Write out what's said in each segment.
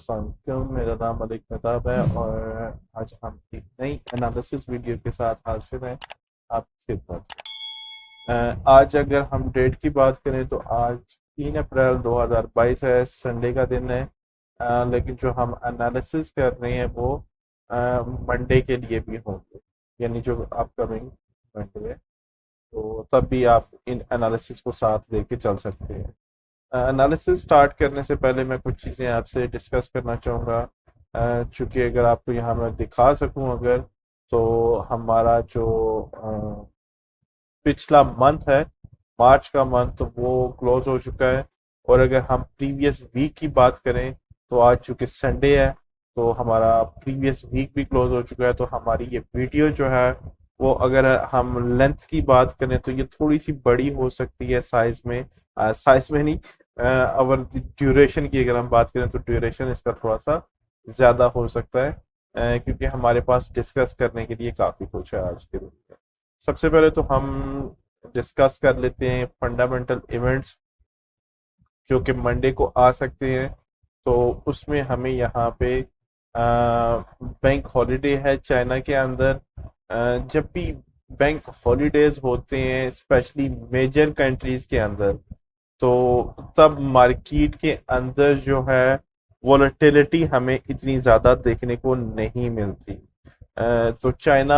अस्सलाम वालेकुम। मेरा नाम मलिक मेहताब है और आज हम एक नई एनालिसिस वीडियो के साथ हाजिर हैं आपकी खिदमत। आज अगर हम डेट की बात करें तो आज 3 अप्रैल 2022 है, संडे का दिन है। लेकिन जो हम एनालिसिस कर रहे हैं वो मंडे के लिए भी होंगे, यानी जो अपकमिंग मंडे है, तो तब भी आप इन एनालिसिस को साथ लेके चल सकते हैं। एनालिसिस स्टार्ट करने से पहले मैं कुछ चीज़ें आपसे डिस्कस करना चाहूँगा। चूँकि अगर आपको यहाँ मैं दिखा सकूँ अगर, तो हमारा जो पिछला मंथ है, मार्च का मंथ, तो वो क्लोज हो चुका है। और अगर हम प्रीवियस वीक की बात करें तो आज चूँकि संडे है, तो हमारा प्रीवियस वीक भी क्लोज हो चुका है। तो हमारी ये वीडियो जो है वो, अगर हम लेंथ की बात करें तो ये थोड़ी सी बड़ी हो सकती है साइज में। साइज में नहीं, अगर ड्यूरेशन की अगर हम बात करें तो ड्यूरेशन इसका थोड़ा सा ज़्यादा हो सकता है, क्योंकि हमारे पास डिस्कस करने के लिए काफ़ी कुछ है आज के दिन में। सबसे पहले तो हम डिस्कस कर लेते हैं फंडामेंटल इवेंट्स जो कि मंडे को आ सकते हैं। तो उसमें हमें यहाँ पे बैंक हॉलीडे है चाइना के अंदर। जब भी बैंक हॉलीडेज होते हैं स्पेशली मेजर कंट्रीज के अंदर, तो तब मार्केट के अंदर जो है वोलेटिलिटी हमें इतनी ज़्यादा देखने को नहीं मिलती। तो चाइना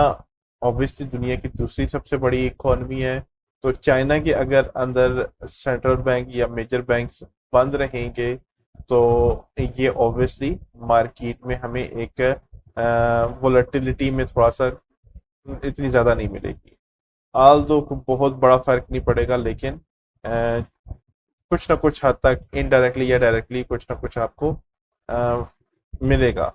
ऑब्वियसली दुनिया की दूसरी सबसे बड़ी इकोनॉमी है। तो चाइना के अगर अंदर सेंट्रल बैंक या मेजर बैंक्स बंद रहेंगे तो ये ऑब्वियसली मार्केट में हमें एक वोलेटिलिटी में थोड़ा सा इतनी ज़्यादा नहीं मिलेगी। आल दो बहुत बड़ा फर्क नहीं पड़ेगा, लेकिन कुछ ना कुछ हद तक इनडायरेक्टली या डायरेक्टली कुछ ना कुछ आपको अ, मिलेगा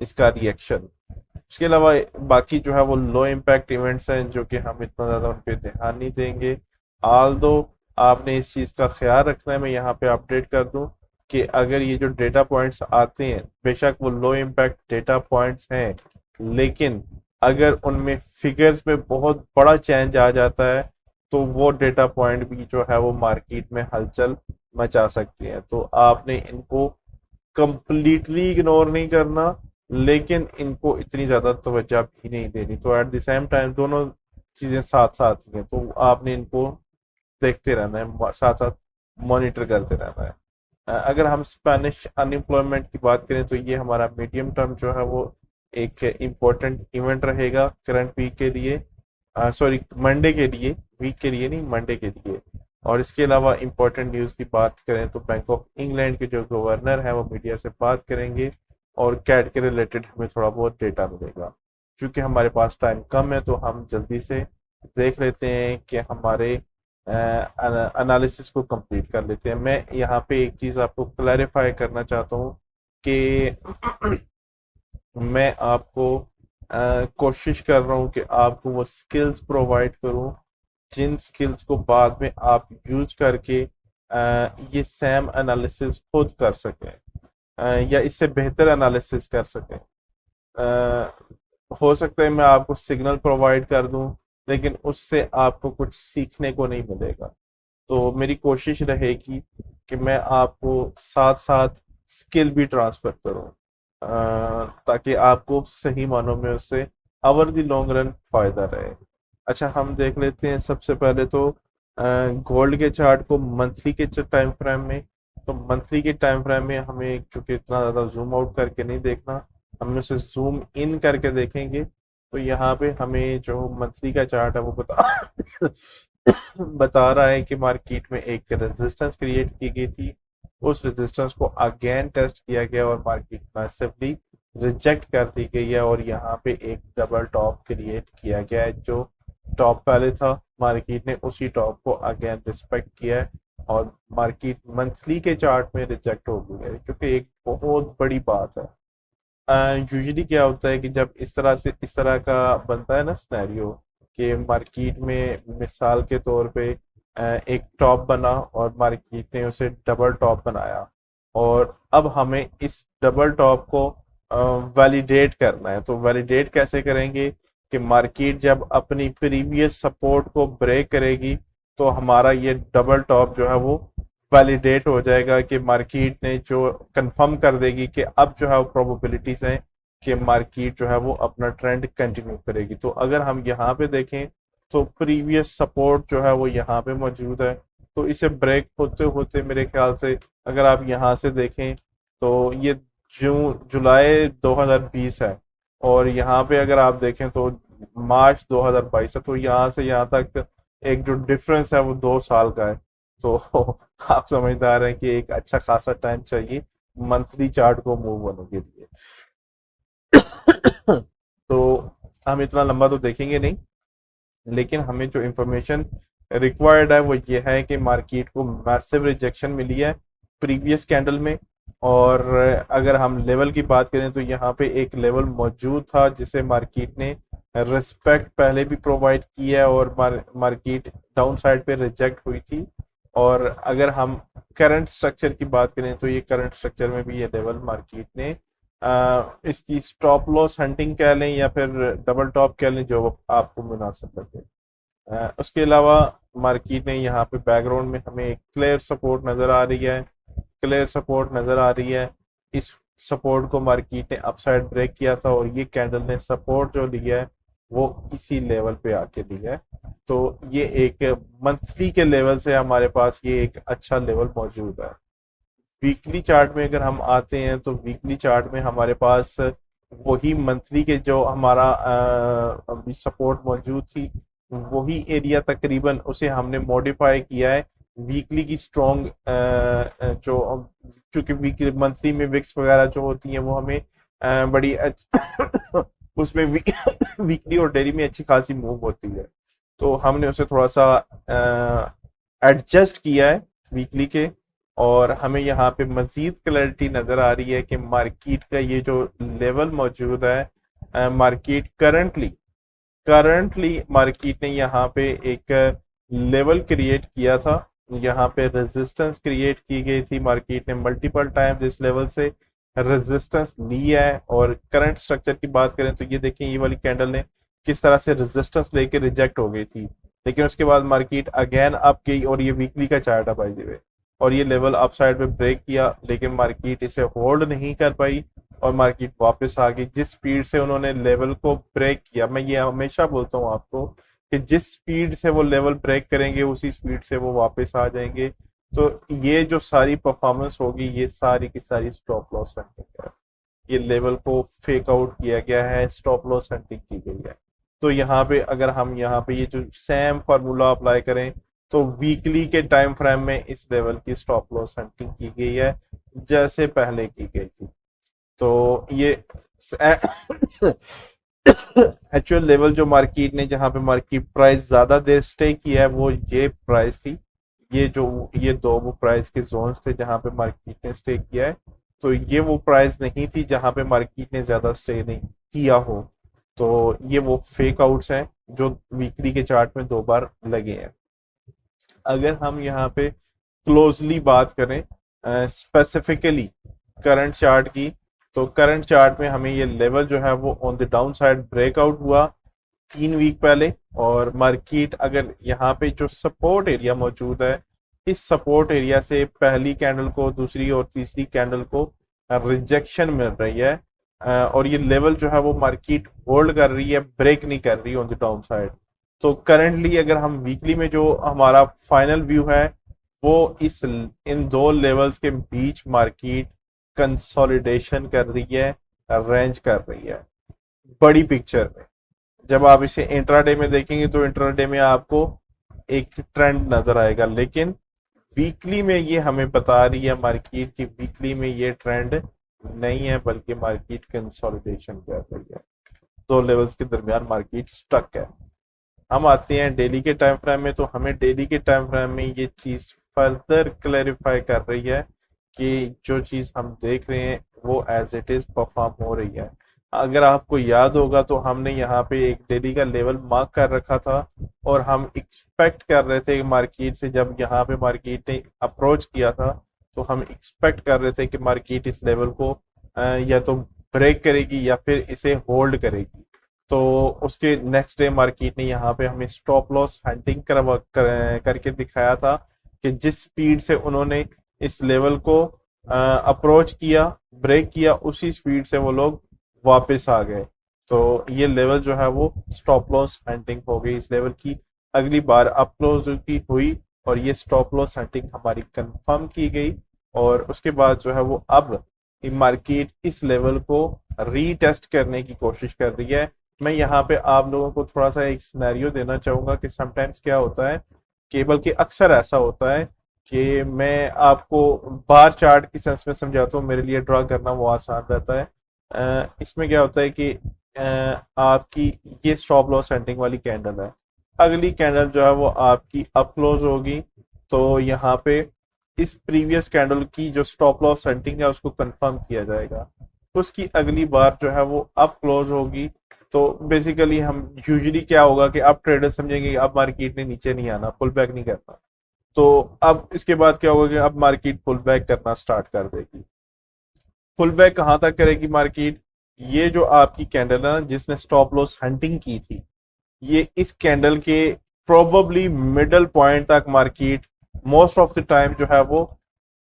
इसका रिएक्शन। उसके अलावा बाकी जो है वो लो इम्पैक्ट इवेंट्स हैं जो कि हम इतना ज़्यादा उन पर ध्यान नहीं देंगे। आल दो आपने इस चीज़ का ख्याल रखना है, मैं यहाँ पे अपडेट कर दूं कि अगर ये जो डेटा पॉइंट्स आते हैं बेशक वो लो इम्पैक्ट डेटा पॉइंट्स हैं, लेकिन अगर उनमें फिगर्स में बहुत बड़ा चेंज आ जाता है तो वो डेटा पॉइंट भी जो है वो मार्केट में हलचल मचा सकती है। तो आपने इनको कंप्लीटली इग्नोर नहीं करना, लेकिन इनको इतनी ज्यादा तवज्जो भी नहीं देनी। तो एट द सेम टाइम दोनों चीजें साथ साथ ही हैं, तो आपने इनको देखते रहना है, साथ साथ मॉनिटर करते रहना है। अगर हम स्पेनिश अनएम्प्लॉयमेंट की बात करें तो ये हमारा मीडियम टर्म जो है वो एक इम्पोर्टेंट इवेंट रहेगा करंट वीक के लिए, सॉरी मंडे के लिए, वीक के लिए नहीं, मंडे के लिए। और इसके अलावा इम्पोर्टेंट न्यूज़ की बात करें तो बैंक ऑफ इंग्लैंड के जो गवर्नर है वो मीडिया से बात करेंगे और कैट के रिलेटेड हमें थोड़ा बहुत डेटा मिलेगा। क्योंकि हमारे पास टाइम कम है तो हम जल्दी से देख लेते हैं कि हमारे एनालिसिस को कंप्लीट कर लेते हैं। मैं यहाँ पे एक चीज़ आपको क्लैरिफाई करना चाहता हूँ कि मैं आपको कोशिश कर रहा हूँ कि आपको वो स्किल्स प्रोवाइड करूँ जिन स्किल्स को बाद में आप यूज करके ये सैम एनालिसिस खुद कर सकें, या इससे बेहतर एनालिसिस कर सकें। हो सकता है मैं आपको सिग्नल प्रोवाइड कर दूं, लेकिन उससे आपको कुछ सीखने को नहीं मिलेगा। तो मेरी कोशिश रहेगी कि मैं आपको साथ साथ स्किल भी ट्रांसफर करूं, ताकि आपको सही मानों में उससे ओवर द लॉन्ग रन फायदा रहे। अच्छा, हम देख लेते हैं सबसे पहले तो गोल्ड के चार्ट को मंथली के टाइम फ्रेम में। तो मंथली के टाइम फ्रेम में हमें चूंकि इतना ज़्यादा जूम आउट करके नहीं देखना, हम उसे जूम इन करके देखेंगे। तो यहाँ पे हमें जो मंथली का चार्ट है वो बता रहा है कि मार्केट में एक रेजिस्टेंस क्रिएट की गई थी, उस रेजिस्टेंस को अगेन टेस्ट किया गया और मार्केट मैसिवली रिजेक्ट कर दी गई है और यहाँ पे एक डबल टॉप क्रिएट किया गया है। जो टॉप पहले था मार्केट ने उसी टॉप को अगेन रिस्पेक्ट किया है और मार्केट मंथली के चार्ट में रिजेक्ट हो गई है, क्योंकि एक बहुत बड़ी बात है। यूजुअली क्या होता है कि जब इस तरह का बनता है ना सिनेरियो कि मार्केट में मिसाल के तौर पे एक टॉप बना और मार्केट ने उसे डबल टॉप बनाया, और अब हमें इस डबल टॉप को वैलिडेट करना है। तो वैलिडेट कैसे करेंगे कि मार्केट जब अपनी प्रीवियस सपोर्ट को ब्रेक करेगी तो हमारा ये डबल टॉप जो है वो वैलिडेट हो जाएगा कि मार्केट ने जो कंफर्म कर देगी कि अब जो है वो प्रोबेबिलिटीज हैं कि मार्केट जो है वो अपना ट्रेंड कंटिन्यू करेगी। तो अगर हम यहाँ पे देखें तो प्रीवियस सपोर्ट जो है वो यहाँ पे मौजूद है, तो इसे ब्रेक होते होते मेरे ख्याल से अगर आप यहाँ से देखें तो ये जुलाई 2020 है, और यहाँ पे अगर आप देखें तो मार्च 2022 है। तो यहाँ से यहाँ तक एक जो डिफरेंस है वो 2 साल का है। तो आप समझदार हैं कि एक अच्छा खासा टाइम चाहिए मंथली चार्ट को मूव होने के लिए। तो हम इतना लंबा तो देखेंगे नहीं, लेकिन हमें जो इंफॉर्मेशन रिक्वायर्ड है वो ये है कि मार्केट को मैसिव रिजेक्शन मिली है प्रीवियस कैंडल में। और अगर हम लेवल की बात करें तो यहाँ पे एक लेवल मौजूद था जिसे मार्केट ने रिस्पेक्ट पहले भी प्रोवाइड की है, और मार्केट डाउन साइड पे रिजेक्ट हुई थी। और अगर हम करंट स्ट्रक्चर की बात करें तो ये करंट स्ट्रक्चर में भी ये लेवल मार्केट ने इसकी स्टॉप लॉस हंटिंग कह लें या फिर डबल टॉप कह लें, जो आपको मुनासिब लगे। उसके अलावा मार्केट ने यहाँ पे बैकग्राउंड में हमें एक क्लियर सपोर्ट नजर आ रही है, क्लियर सपोर्ट नजर आ रही है। इस सपोर्ट को मार्केट ने अपसाइड ब्रेक किया था, और ये कैंडल ने सपोर्ट जो लिया है वो इसी लेवल पे आके लिया है। तो ये एक मंथली के लेवल से हमारे पास ये एक अच्छा लेवल मौजूद है। वीकली चार्ट में अगर हम आते हैं तो वीकली चार्ट में हमारे पास वही मंथली के जो हमारा सपोर्ट मौजूद थी वही एरिया तकरीबन उसे हमने मॉडिफाई किया है वीकली की स्ट्रॉन्ग जो चूंकि वीकली मंथली में विक्स वगैरह जो होती हैं वो हमें बड़ी उसमें वीकली और डेली में अच्छी खासी मूव होती है, तो हमने उसे थोड़ा सा एडजस्ट किया है वीकली के। और हमें यहाँ पे मजीद क्लैरिटी नजर आ रही है कि मार्केट का ये जो लेवल मौजूद है, मार्केट करंटली मार्केट ने यहाँ पे एक लेवल क्रिएट किया था, यहाँ पे रेजिस्टेंस क्रिएट की गई थी। मार्केट ने मल्टीपल टाइम्स इस लेवल से रेजिस्टेंस ली है। और करंट स्ट्रक्चर की बात करें तो ये देखें ये वाली कैंडल ने किस तरह से रेजिस्टेंस लेके रिजेक्ट हो गई थी, लेकिन उसके बाद मार्केट अगेन अप गई, और ये वीकली का चार्ट है बाय द वे, और ये लेवल अप साइड पे ब्रेक किया, लेकिन मार्केट इसे होल्ड नहीं कर पाई और मार्केट वापस आ गई। जिस स्पीड से उन्होंने लेवल को ब्रेक किया, मैं ये हमेशा बोलता हूँ आपको कि जिस स्पीड से वो लेवल ब्रेक करेंगे उसी स्पीड से वो वापस आ जाएंगे। तो ये जो सारी परफॉर्मेंस होगी ये सारी की सारी स्टॉप लॉस हंटिंग है। ये लेवल को फेक आउट किया गया है, स्टॉप लॉस हंटिंग की गई है। तो यहाँ पे अगर हम यहाँ पे ये जो सेम फार्मूला अप्लाई करें तो वीकली के टाइम फ्रेम में इस लेवल की स्टॉप लॉस हंटिंग की गई है जैसे पहले की गई थी। तो ये एक्चुअल लेवल जो मार्केट ने जहां पे मार्केट प्राइस ज्यादा देर स्टे किया है वो ये प्राइस थी, ये दो वो प्राइस के जोन्स थे जहां पे मार्केट ने स्टे किया है। तो ये वो प्राइस नहीं थी जहां पे मार्केट ने ज्यादा स्टे नहीं किया हो। तो ये वो फेक आउट्स हैं जो वीकली के चार्ट में 2 बार लगे हैं। अगर हम यहाँ पे क्लोजली बात करें स्पेसिफिकली करंट चार्ट की, तो करंट चार्ट में हमें ये लेवल जो है वो on the down side breakout हुआ 3 वीक पहले। और मार्केट अगर यहाँ पे जो सपोर्ट एरिया मौजूद है इस सपोर्ट एरिया से पहली कैंडल को, दूसरी और तीसरी कैंडल को रिजेक्शन मिल रही है, और ये लेवल जो है वो मार्केट होल्ड कर रही है, ब्रेक नहीं कर रही ऑन द डाउन साइड। तो करंटली अगर हम वीकली में जो हमारा फाइनल व्यू है वो इन 2 लेवल्स के बीच मार्केट कंसोलिडेशन कर रही है, रेंज कर रही है बड़ी पिक्चर में। जब आप इसे इंट्राडे में देखेंगे तो इंट्राडे में आपको एक ट्रेंड नजर आएगा, लेकिन वीकली में ये हमें बता रही है मार्केट की वीकली में ये ट्रेंड नहीं है, बल्कि मार्केट कंसोलिडेशन कर रही है। 2 लेवल्स के दरमियान मार्केट स्टक है। हम आते हैं डेली के टाइम फ्रेम में, तो हमें डेली के टाइम फ्रेम में ये चीज फर्दर क्लैरिफाई कर रही है कि जो चीज हम देख रहे हैं वो एज इट इज परफॉर्म हो रही है। अगर आपको याद होगा तो हमने यहाँ पे एक डेली का लेवल मार्क कर रखा था, और हम एक्सपेक्ट कर रहे थे मार्केट से, जब यहाँ पे मार्केट ने अप्रोच किया था तो हम एक्सपेक्ट कर रहे थे कि मार्केट इस लेवल को या तो ब्रेक करेगी या फिर इसे होल्ड करेगी। तो उसके नेक्स्ट डे मार्केट ने यहाँ पे हमें स्टॉप लॉस हंटिंग करके दिखाया था कि जिस स्पीड से उन्होंने इस लेवल को अप्रोच किया, ब्रेक किया, उसी स्पीड से वो लोग वापस आ गए। तो ये लेवल जो है वो स्टॉप लॉस हंटिंग हो गई इस लेवल की। अगली बार अप क्लोज की हुई और ये स्टॉप लॉस हंटिंग हमारी कंफर्म की गई, और उसके बाद जो है वो अब मार्केट इस लेवल को रीटेस्ट करने की कोशिश कर रही है। मैं यहाँ पे आप लोगों को थोड़ा सा एक सिनेरियो देना चाहूंगा कि समटाइम्स क्या होता है, कि बल्कि अक्सर ऐसा होता है कि मैं आपको बार चार्ट की सेंस में समझाता हूँ, मेरे लिए ड्रा करना वो आसान रहता है। इसमें क्या होता है कि आपकी ये स्टॉप लॉस सेंटिंग वाली कैंडल है, अगली कैंडल जो है वो आपकी अप क्लोज होगी, तो यहाँ पे इस प्रीवियस कैंडल की जो स्टॉप लॉस सेंटिंग है उसको कंफर्म किया जाएगा। उसकी अगली बार जो है वो अप क्लोज होगी। तो बेसिकली हम यूजुअली क्या होगा कि अब ट्रेडर समझेंगे कि अब मार्केट ने नीचे नहीं आना, पुल बैक नहीं करना। तो अब इसके बाद क्या होगा कि अब मार्केट पुल बैक करना स्टार्ट कर देगी। पुल बैक कहाँ तक करेगी मार्केट? ये जो आपकी कैंडल है ना जिसने स्टॉप लॉस हंटिंग की थी, ये इस कैंडल के प्रोबेबली मिडल पॉइंट तक market most of the time जो है वो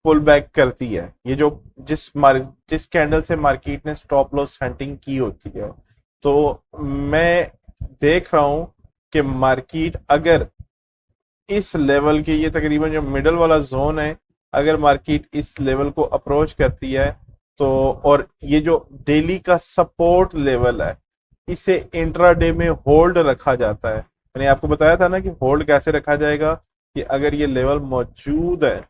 पुल बैक करती है। ये जो जिस कैंडल से मार्केट ने स्टॉप लॉस हंटिंग की होती है, तो मैं देख रहा हूं कि मार्केट अगर इस लेवल के, ये तकरीबन जो मिडल वाला जोन है, अगर मार्केट इस लेवल को अप्रोच करती है तो, और ये जो डेली का सपोर्ट लेवल है, इसे इंट्राडे में होल्ड रखा जाता है। मैंने आपको बताया था ना कि होल्ड कैसे रखा जाएगा, कि अगर ये लेवल मौजूद है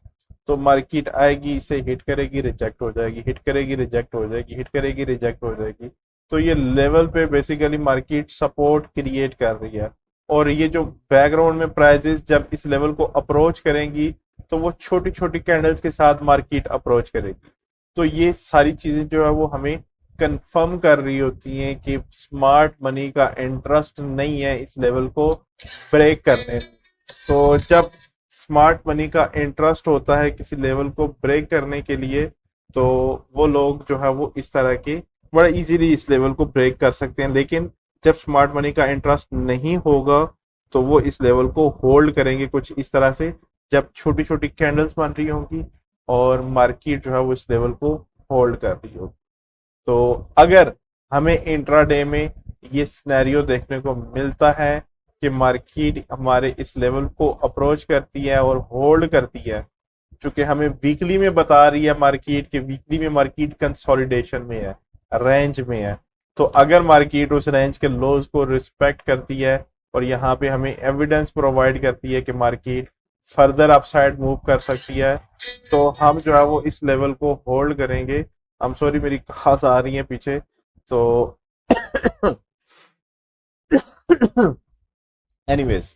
तो मार्केट आएगी, इसे हिट करेगी, रिजेक्ट हो जाएगी, हिट करेगी, रिजेक्ट हो जाएगी, हिट करेगी, रिजेक्ट हो जाएगी। तो ये लेवल पे बेसिकली मार्केट सपोर्ट क्रिएट कर रही है। और ये जो बैकग्राउंड में प्राइजेस जब इस लेवल को अप्रोच करेंगी तो वो छोटी छोटी कैंडल्स के साथ मार्केट अप्रोच करेगी। तो ये सारी चीजें जो है वो हमें कंफर्म कर रही होती हैं कि स्मार्ट मनी का इंटरेस्ट नहीं है इस लेवल को ब्रेक करने में। तो जब स्मार्ट मनी का इंटरेस्ट होता है किसी लेवल को ब्रेक करने के लिए, तो वो लोग जो है वो इस तरह के बड़ा इजीली इस लेवल को ब्रेक कर सकते हैं। लेकिन जब स्मार्ट मनी का इंटरेस्ट नहीं होगा तो वो इस लेवल को होल्ड करेंगे कुछ इस तरह से, जब छोटी छोटी कैंडल्स बन रही होंगी और मार्केट जो है वो इस लेवल को होल्ड कर रही होगी। तो अगर हमें इंट्राडे में ये सिनेरियो देखने को मिलता है कि मार्केट हमारे इस लेवल को अप्रोच करती है और होल्ड करती है, चूंकि हमें वीकली में बता रही है मार्केट के, वीकली में मार्केट कंसोलिडेशन में है, रेंज में है, तो अगर मार्केट उस रेंज के लोज को रिस्पेक्ट करती है और यहाँ पे हमें एविडेंस प्रोवाइड करती है कि मार्केट फर्दर अपसाइड मूव कर सकती है, तो हम जो है वो इस लेवल को होल्ड करेंगे। आई एम सॉरी, मेरी खास आ रही है पीछे तो एनीवेज,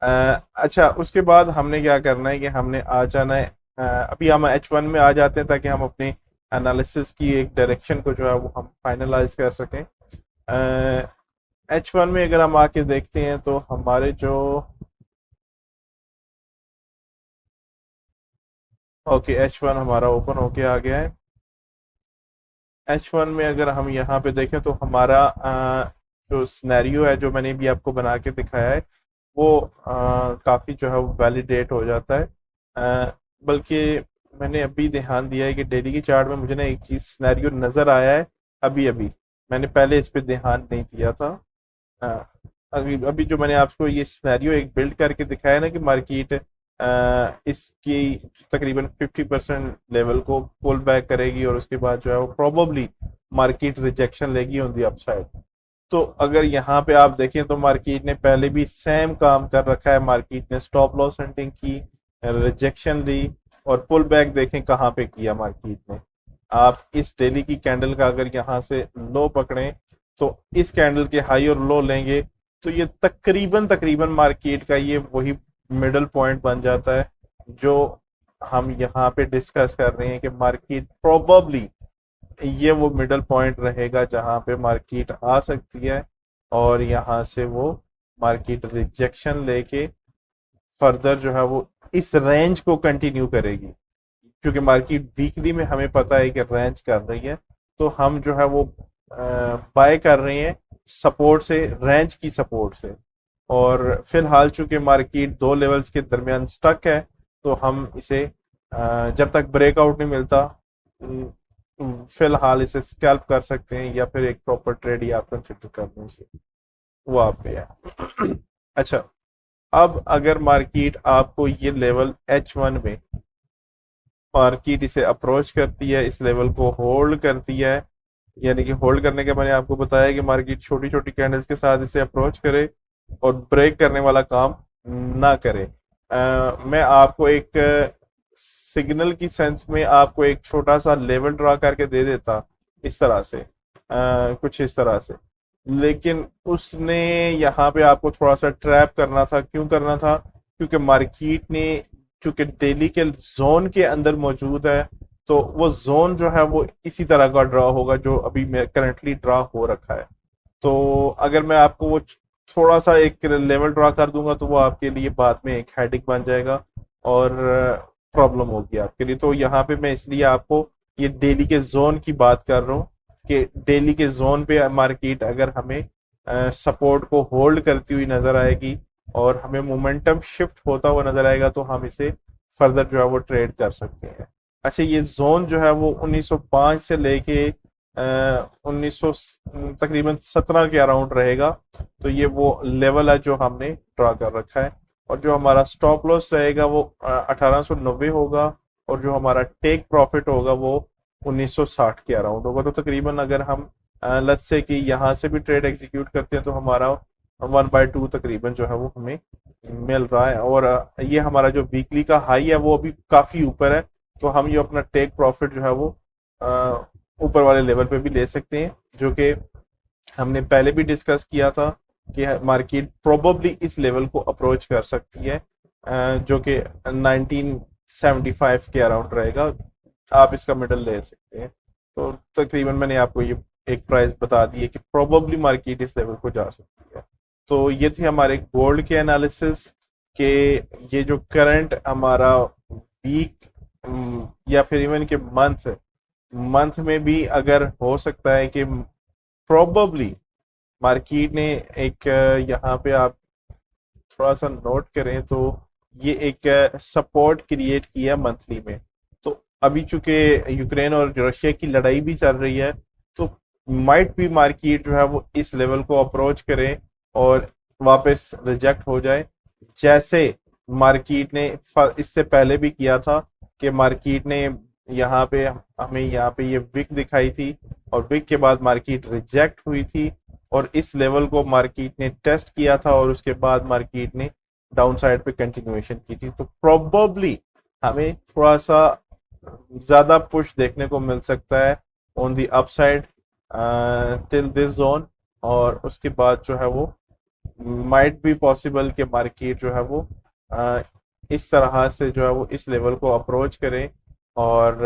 अच्छा उसके बाद हमने क्या करना है कि हमने आ जाना है, अभी हम H1 में आ जाते हैं ताकि हम अपने एनालिसिस की एक डायरेक्शन को जो है वो हम फाइनलाइज कर सकें। H1 में अगर हम आके देखते हैं तो हमारे जो, ओके H1 हमारा ओपन होके आ गया है। H1 में अगर हम यहाँ पे देखें तो हमारा जो सिनेरियो है जो मैंने भी आपको बना के दिखाया है वो काफ़ी जो है वो वैलिडेट हो जाता है। बल्कि मैंने अभी ध्यान दिया है कि डेली की चार्ट में मुझे ना एक चीज़ सिनेरियो नज़र आया है अभी अभी, मैंने पहले इस पे ध्यान नहीं दिया था। अ, अभी अभी जो मैंने आपको ये सिनेरियो एक बिल्ड करके दिखाया ना कि मार्केट इसकी तकरीबन 50% लेवल को पुल बैक करेगी और उसके बाद जो है वो प्रोबेबली मार्केट रिजेक्शन लेगी ऑन दी अपसाइड। तो अगर यहाँ पे आप देखें तो मार्केट ने पहले भी सेम काम कर रखा है, मार्केट ने स्टॉप लॉस हंटिंग की, रिजेक्शन ली, और पुल बैक देखें कहाँ पे किया मार्केट ने। आप इस डेली की कैंडल का अगर यहाँ से लो पकड़ें तो इस कैंडल के हाई और लो लेंगे तो ये तकरीबन तकरीबन मार्केट का ये वही मिडल पॉइंट बन जाता है जो हम यहाँ पे डिस्कस कर रहे हैं कि मार्केट प्रोबेबली ये वो मिडल पॉइंट रहेगा जहां पे मार्केट आ सकती है और यहाँ से वो मार्केट रिजेक्शन लेके फर्दर जो है वो इस रेंज को कंटिन्यू करेगी। क्योंकि मार्केट वीकली में हमें पता है कि रेंज कर रही है, तो हम जो है वो बाय कर रहे हैं सपोर्ट से, रेंज की सपोर्ट से। और फिलहाल चूंकि मार्केट दो लेवल्स के दरमियान स्टक है, तो हम इसे जब तक ब्रेकआउट नहीं मिलता फिलहाल इसे स्कैल्प कर सकते हैं, या फिर एक प्रॉपर ट्रेड ही आप कंसिडर करने से वो आप पे है। अच्छा, अब अगर मार्केट आपको ये लेवल H1 में मार्केट इसे अप्रोच करती है, इस लेवल को होल्ड करती है, यानी कि होल्ड करने के मैंने आपको बताया कि मार्केट छोटी छोटी कैंडल्स के साथ इसे अप्रोच करे और ब्रेक करने वाला काम ना करे। मैं आपको एक सिग्नल की सेंस में आपको एक छोटा सा लेवल ड्रा करके दे देता, इस तरह से, कुछ इस तरह से, लेकिन उसने यहाँ पे आपको थोड़ा सा ट्रैप करना था। क्यों करना था? क्योंकि मार्केट ने चूंकि डेली के जोन के अंदर मौजूद है, तो वो जोन जो है वो इसी तरह का ड्रा होगा जो अभी करंटली ड्रा हो रखा है। तो अगर मैं आपको वो थोड़ा सा एक लेवल ड्रा कर दूंगा तो वो आपके लिए बाद में एक हेडिक बन जाएगा और प्रॉब्लम होगी आपके लिए। तो यहाँ पे मैं इसलिए आपको ये डेली के जोन की बात कर रहा हूँ कि डेली के जोन पे मार्केट अगर हमें सपोर्ट को होल्ड करती हुई नजर आएगी और हमें मोमेंटम शिफ्ट होता हुआ नजर आएगा, तो हम इसे फर्दर जो है वो ट्रेड कर सकते हैं। अच्छा, ये जोन जो है वो 1905 से लेके 1900 तकरीबन 17 के अराउंड रहेगा। तो ये वो लेवल है जो हमने ड्रा कर रखा है, और जो हमारा स्टॉप लॉस रहेगा वो 1890 होगा, और जो हमारा टेक प्रॉफिट होगा वो 1960 के अराउंड होगा। तो तकरीबन अगर हम लेट्स से कि यहाँ से भी ट्रेड एग्जीक्यूट करते हैं तो हमारा 1/2 तकरीबन जो है वो हमें मिल रहा है। और ये हमारा जो वीकली का हाई है वो अभी काफी ऊपर है, तो हम ये अपना टेक प्रॉफिट जो है वो ऊपर वाले लेवल पे भी ले सकते हैं, जो कि हमने पहले भी डिस्कस किया था कि मार्केट प्रोबेबली इस लेवल को अप्रोच कर सकती है, जो कि 1975 के अराउंड रहेगा। आप इसका मिडल ले सकते हैं। तो तकरीबन मैंने आपको ये एक प्राइस बता दी है कि प्रोबेबली मार्केट इस लेवल को जा सकती है। तो ये थे हमारे गोल्ड के एनालिसिस के, ये जो करंट हमारा वीक या फिर इवन के मंथ मंथ में भी अगर हो सकता है कि प्रोबेबली मार्केट ने एक यहाँ पे आप थोड़ा सा नोट करें तो ये एक सपोर्ट क्रिएट किया मंथली में। तो अभी चूंकि यूक्रेन और रशिया की लड़ाई भी चल रही है, तो माइट भी मार्केट जो है वो इस लेवल को अप्रोच करे और वापस रिजेक्ट हो जाए, जैसे मार्केट ने इससे पहले भी किया था कि मार्केट ने यहाँ पे हमें यहाँ पे ये विक दिखाई थी और विक के बाद मार्केट रिजेक्ट हुई थी, और इस लेवल को मार्केट ने टेस्ट किया था और उसके बाद मार्केट ने डाउन साइड पे कंटिन्यूएशन की थी। तो प्रोबेबली हमें थोड़ा सा ज्यादा पुश देखने को मिल सकता है on the upside till this zone, और उसके बाद जो है वो माइट बी पॉसिबल कि मार्केट जो है वो इस तरह से जो है वो इस लेवल को अप्रोच करे और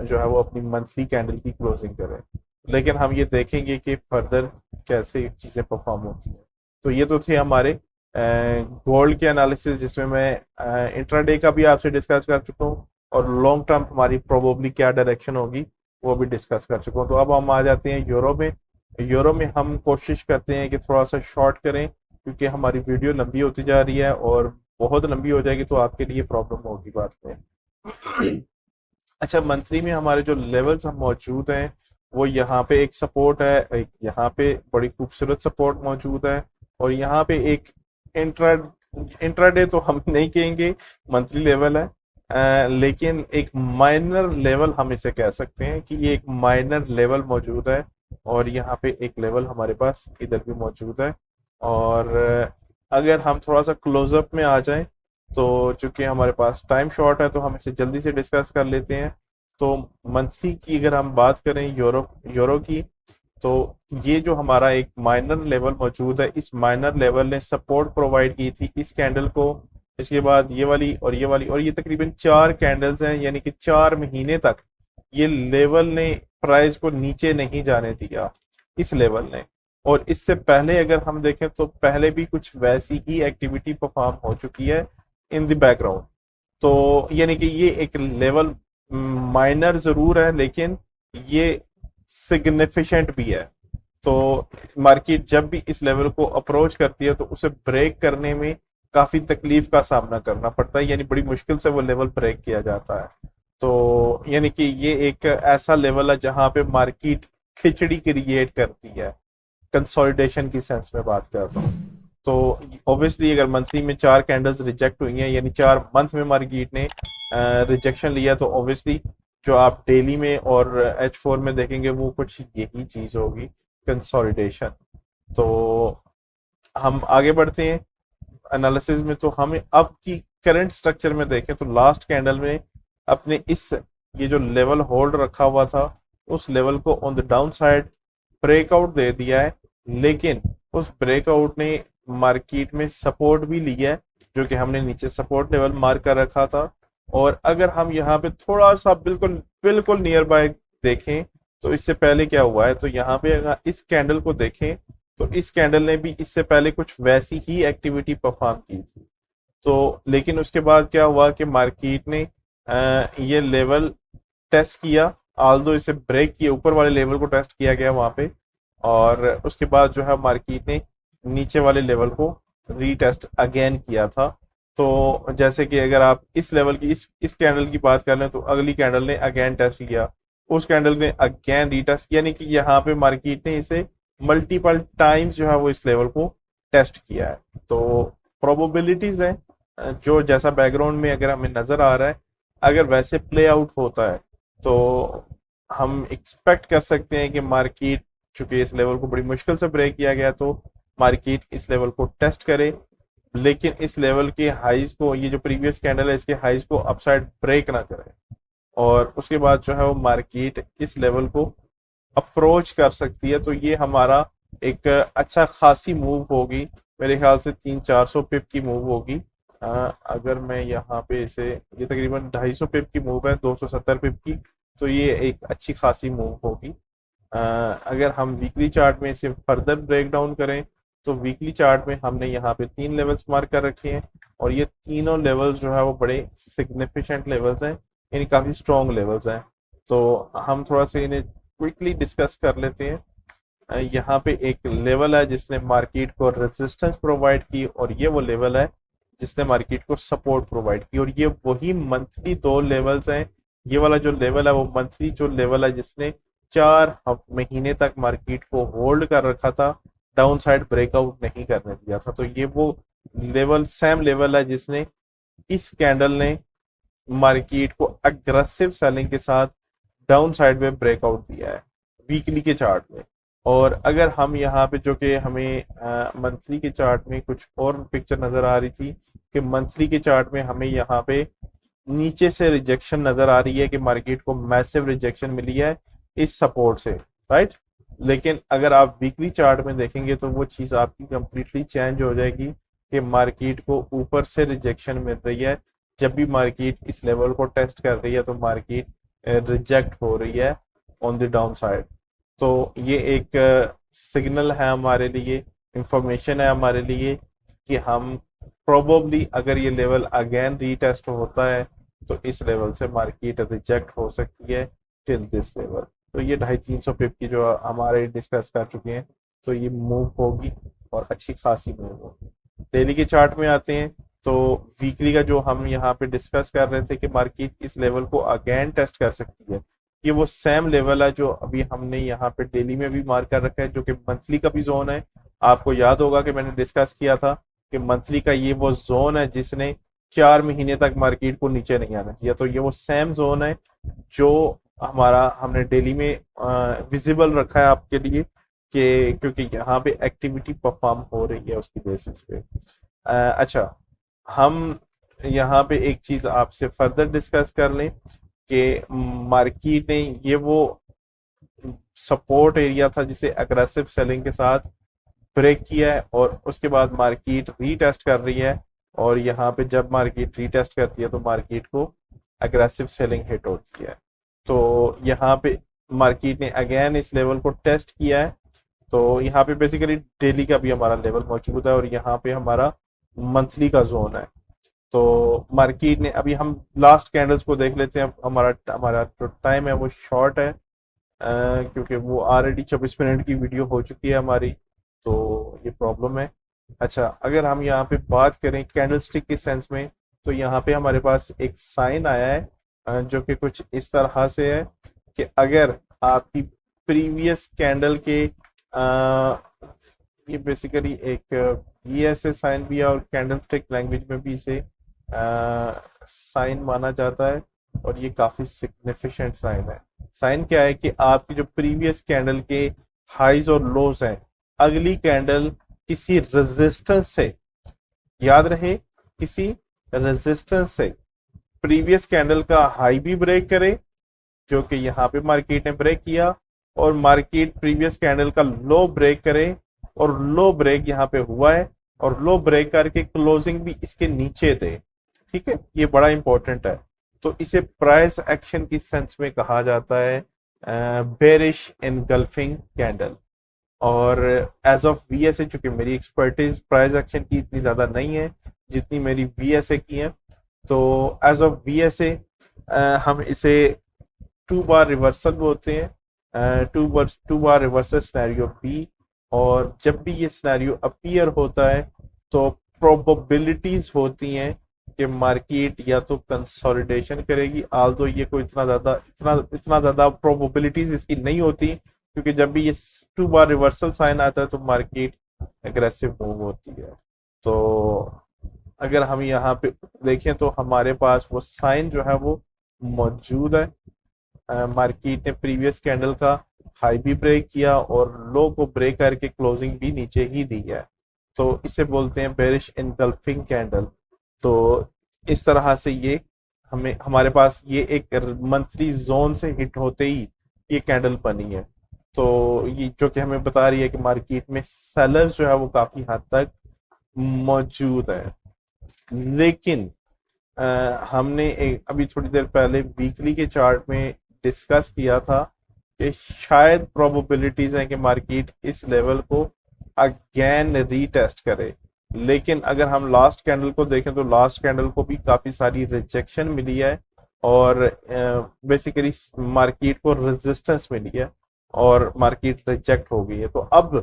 जो है वो अपनी मंथली कैंडल की क्लोजिंग करे। लेकिन हम ये देखेंगे कि फर्दर कैसे चीज़ें परफॉर्म होती हैं। तो ये तो थे हमारे गोल्ड के एनालिसिस, जिसमें मैं इंट्राडे का भी आपसे डिस्कस कर चुका हूँ और लॉन्ग टर्म हमारी प्रोबेबली क्या डायरेक्शन होगी वो भी डिस्कस कर चुका हूँ। तो अब हम आ जाते हैं यूरो में। यूरो में हम कोशिश करते हैं कि थोड़ा सा शॉर्ट करें, क्योंकि हमारी वीडियो लंबी होती जा रही है और बहुत लंबी हो जाएगी तो आपके लिए प्रॉब्लम होगी बाद में। अच्छा, मंथली में हमारे जो लेवल्स हम मौजूद हैं वो यहाँ पे एक सपोर्ट है, एक यहाँ पे बड़ी खूबसूरत सपोर्ट मौजूद है, और यहाँ पे एक इंट्रा इंट्राडे तो हम नहीं कहेंगे, मंथली लेवल है, लेकिन एक माइनर लेवल हम इसे कह सकते हैं कि ये एक माइनर लेवल मौजूद है, और यहाँ पे एक लेवल हमारे पास इधर भी मौजूद है। और अगर हम थोड़ा सा क्लोजअप में आ जाएं तो चूंकि हमारे पास टाइम शॉर्ट है तो हम इसे जल्दी से डिस्कस कर लेते हैं। तो मंथली की अगर हम बात करें यूरो यूरो की, तो ये जो हमारा एक माइनर लेवल मौजूद है, इस माइनर लेवल ने सपोर्ट प्रोवाइड की थी इस कैंडल को, इसके बाद ये वाली और ये वाली, और ये तकरीबन 4 कैंडल्स हैं, यानी कि 4 महीने तक ये लेवल ने प्राइस को नीचे नहीं जाने दिया, इस लेवल ने। और इससे पहले अगर हम देखें तो पहले भी कुछ वैसी ही एक्टिविटी परफॉर्म हो चुकी है इन द बैकग्राउंड। तो यानी कि ये एक लेवल माइनर जरूर है, लेकिन ये सिग्निफिकेंट भी है। तो मार्केट जब भी इस लेवल को अप्रोच करती है तो उसे ब्रेक करने में काफी तकलीफ का सामना करना पड़ता है, यानी बड़ी मुश्किल से वो लेवल ब्रेक किया जाता है। तो यानी कि ये एक ऐसा लेवल है जहां पे मार्केट खिचड़ी क्रिएट करती है, कंसोलिडेशन की सेंस में बात कर रहा हूँ। तो ऑब्वियसली अगर मंथली में 4 कैंडल्स रिजेक्ट हुई हैं, यानी 4 मंथ में मार्केट ने रिजेक्शन लिया, तो ऑब्वियसली जो आप डेली में और H4 में देखेंगे वो कुछ यही चीज होगी, कंसोलिडेशन। तो हम आगे बढ़ते हैं एनालिसिस में। तो हमें अब की करंट स्ट्रक्चर में देखें तो लास्ट कैंडल में अपने इस ये जो लेवल होल्ड रखा हुआ था, उस लेवल को on the down side breakout दे दिया है, लेकिन उस ब्रेकआउट ने मार्केट में सपोर्ट भी लिया है, जो कि हमने नीचे सपोर्ट लेवल मार्क कर रखा था। और अगर हम यहाँ पे थोड़ा सा बिल्कुल बिल्कुल नियर बाय देखें, तो इससे पहले क्या हुआ है, तो यहाँ पे अगर इस कैंडल को देखें तो इस कैंडल ने भी इससे पहले कुछ वैसी ही एक्टिविटी परफॉर्म की थी। तो लेकिन उसके बाद क्या हुआ कि मार्केट ने ये लेवल टेस्ट किया, आल्दो इसे ब्रेक किया, ऊपर वाले लेवल को टेस्ट किया गया वहां पे, और उसके बाद जो है मार्केट ने नीचे वाले लेवल को रीटेस्ट अगेन किया था। तो जैसे कि अगर आप इस लेवल की इस कैंडल की बात कर लें, तो अगली कैंडल ने अगेन टेस्ट किया, उस कैंडल ने अगेन रीटेस्ट, यानी कि यहाँ पे मार्केट ने इसे मल्टीपल टाइम्स जो है वो इस लेवल को टेस्ट किया है। तो प्रोबेबिलिटीज हैं जो जैसा बैकग्राउंड में अगर हमें नजर आ रहा है, अगर वैसे प्ले आउट होता है तो हम एक्सपेक्ट कर सकते हैं कि मार्केट, चूंकि इस लेवल को बड़ी मुश्किल से ब्रेक किया गया, तो मार्केट इस लेवल को टेस्ट करे, लेकिन इस लेवल के हाइज को, ये जो प्रीवियस कैंडल है इसके हाइज को अपसाइड ब्रेक ना करे, और उसके बाद जो है वो मार्केट इस लेवल को अप्रोच कर सकती है। तो ये हमारा एक अच्छा खासी मूव होगी, मेरे ख्याल से 300-400 पिप की मूव होगी। अगर मैं यहाँ पे इसे, ये तकरीबन 250 पिप की मूव है, 270 पिप की, तो ये एक अच्छी खासी मूव होगी। अगर हम वीकली चार्ट में इसे फर्दर ब्रेक डाउन करें, तो वीकली चार्ट में हमने यहाँ पे 3 लेवल्स मार्क कर रखे हैं, और ये तीनों लेवल्स जो है वो बड़े सिग्निफिकेंट लेवल्स हैं, यानी काफी स्ट्रॉन्ग लेवल्स हैं। तो हम थोड़ा सा इन्हें क्विकली डिस्कस कर लेते हैं। यहाँ पे एक लेवल है जिसने मार्केट को रेजिस्टेंस प्रोवाइड की, और ये वो लेवल है जिसने मार्केट को सपोर्ट प्रोवाइड की, और ये वही मंथली 2 लेवल्स हैं। ये वाला जो लेवल है वो मंथली जो लेवल है जिसने 4 महीने तक मार्केट को होल्ड कर रखा था, डाउन साइड ब्रेकआउट नहीं करने दिया था। तो ये वो लेवल, सेम लेवल है जिसने इस कैंडल ने मार्केट को अग्रेसिव सेलिंग के साथ डाउन साइड में ब्रेकआउट दिया है वीकली के चार्ट में। और अगर हम यहाँ पे, जो कि हमें मंथली के चार्ट में कुछ और पिक्चर नजर आ रही थी, कि मंथली के चार्ट में हमें यहाँ पे नीचे से रिजेक्शन नजर आ रही है, कि मार्केट को मैसिव रिजेक्शन मिली है इस सपोर्ट से, राइट। लेकिन अगर आप वीकली चार्ट में देखेंगे तो वो चीज आपकी कंप्लीटली चेंज हो जाएगी, कि मार्केट को ऊपर से रिजेक्शन मिल रही है। जब भी मार्केट इस लेवल को टेस्ट कर रही है तो मार्केट रिजेक्ट हो रही है ऑन द डाउन साइड। तो ये एक सिग्नल है हमारे लिए, इंफॉर्मेशन है हमारे लिए, कि हम प्रोबेबली अगर ये लेवल अगेन रीटेस्ट होता है तो इस लेवल से मार्केट रिजेक्ट हो सकती है टिल दिस लेवल। तो ये 250-300 पिप की जो हमारे डिस्कस कर चुके हैं, तो ये मूव होगी और अच्छी खासी मूव होगी। डेली के चार्ट में आते हैं, तो वीकली का जो हम यहाँ पे डिस्कस कर रहे थे कि मार्केट इस लेवल को अगेन टेस्ट कर सकती है, ये वो सेम लेवल है जो अभी हमने यहाँ पे डेली में भी मार्क कर रखा है, जो कि मंथली का भी जोन है। आपको याद होगा कि मैंने डिस्कस किया था कि मंथली का ये वो जोन है जिसने 4 महीने तक मार्केट को नीचे नहीं आना चाहिए। तो ये वो सेम जोन है जो हमारा हमने डेली में विजिबल रखा है आपके लिए, कि क्योंकि यहाँ पे एक्टिविटी परफॉर्म हो रही है उसकी बेसिस पे। अच्छा, हम यहाँ पे एक चीज आपसे फर्दर डिस्कस कर लें कि मार्केट ने ये वो सपोर्ट एरिया था जिसे अग्रेसिव सेलिंग के साथ ब्रेक किया है, और उसके बाद मार्केट रीटेस्ट कर रही है, और यहाँ पे जब मार्केट रीटेस्ट करती है तो मार्केट को अग्रेसिव सेलिंग हिट होती है। तो यहाँ पे मार्केट ने अगेन इस लेवल को टेस्ट किया है। तो यहाँ पे बेसिकली डेली का भी हमारा लेवल मौजूद है, और यहाँ पे हमारा मंथली का जोन है। तो मार्केट ने, अभी हम लास्ट कैंडल्स को देख लेते हैं। हमारा हमारा जो टाइम है वो शॉर्ट है, क्योंकि वो ऑलरेडी 24 मिनट की वीडियो हो चुकी है हमारी, तो ये प्रॉब्लम है। अच्छा, अगर हम यहाँ पे बात करें कैंडलस्टिक के सेंस में, तो यहाँ पे हमारे पास एक साइन आया है जो कि कुछ इस तरह से है कि अगर आपकी प्रीवियस कैंडल के ये बेसिकली एक ये ऐसे साइन भी है और कैंडलस्टिक लैंग्वेज में भी इसे साइन माना जाता है, और ये काफी सिग्निफिकेंट साइन है। साइन क्या है कि आपकी जो प्रीवियस कैंडल के हाइज और लोज हैं, अगली कैंडल किसी रेजिस्टेंस से, याद रहे, किसी रेजिस्टेंस से प्रीवियस कैंडल का हाई भी ब्रेक करे, जो कि यहाँ पे मार्केट ने ब्रेक किया, और मार्केट प्रीवियस कैंडल का लो ब्रेक करे, और लो ब्रेक यहाँ पे हुआ है, और लो ब्रेक करके क्लोजिंग भी इसके नीचे थे। ठीक है, ये बड़ा इंपॉर्टेंट है। तो इसे प्राइस एक्शन की सेंस में कहा जाता है बेरिश इनगल्फिंग कैंडल। और एज ऑफ वीएसए, चूंकि मेरी एक्सपर्टीज प्राइस एक्शन की इतनी ज्यादा नहीं है जितनी मेरी वीएसए की है, तो एज ऑफ वीएसए हम इसे टू बार रिवर्सल बोलते हैं, two bar reversal scenario B. और जब भी ये सिनेरियो अपीयर होता है तो प्रोबेबिलिटीज होती हैं कि मार्केट या तो कंसोलिडेशन करेगी, आल्दो ये कोई इतना ज्यादा प्रोबेबिलिटीज इसकी नहीं होती, क्योंकि जब भी ये टू बार रिवर्सल साइन आता है तो मार्केट एग्रेसिव मूव होती है। तो अगर हम यहाँ पे देखें तो हमारे पास वो साइन जो है वो मौजूद है। मार्केट ने प्रीवियस कैंडल का हाई भी ब्रेक किया और लो को ब्रेक करके क्लोजिंग भी नीचे ही दी है, तो इसे बोलते हैं बेरिश इनगल्फिंग कैंडल। तो इस तरह से ये हमें हमारे पास ये एक मंथली जोन से हिट होते ही ये कैंडल बनी है। तो ये जो कि हमें बता रही है कि मार्केट में सेलर्स जो है वो काफी हद तक मौजूद है। लेकिन हमने अभी थोड़ी देर पहले वीकली के चार्ट में डिस्कस किया था कि शायद प्रोबेबिलिटीज हैं कि मार्केट इस लेवल को अगेन रीटेस्ट करे। लेकिन अगर हम लास्ट कैंडल को देखें तो लास्ट कैंडल को भी काफी सारी रिजेक्शन मिली है, और बेसिकली मार्केट को रेजिस्टेंस मिली है और मार्केट रिजेक्ट हो गई है। तो अब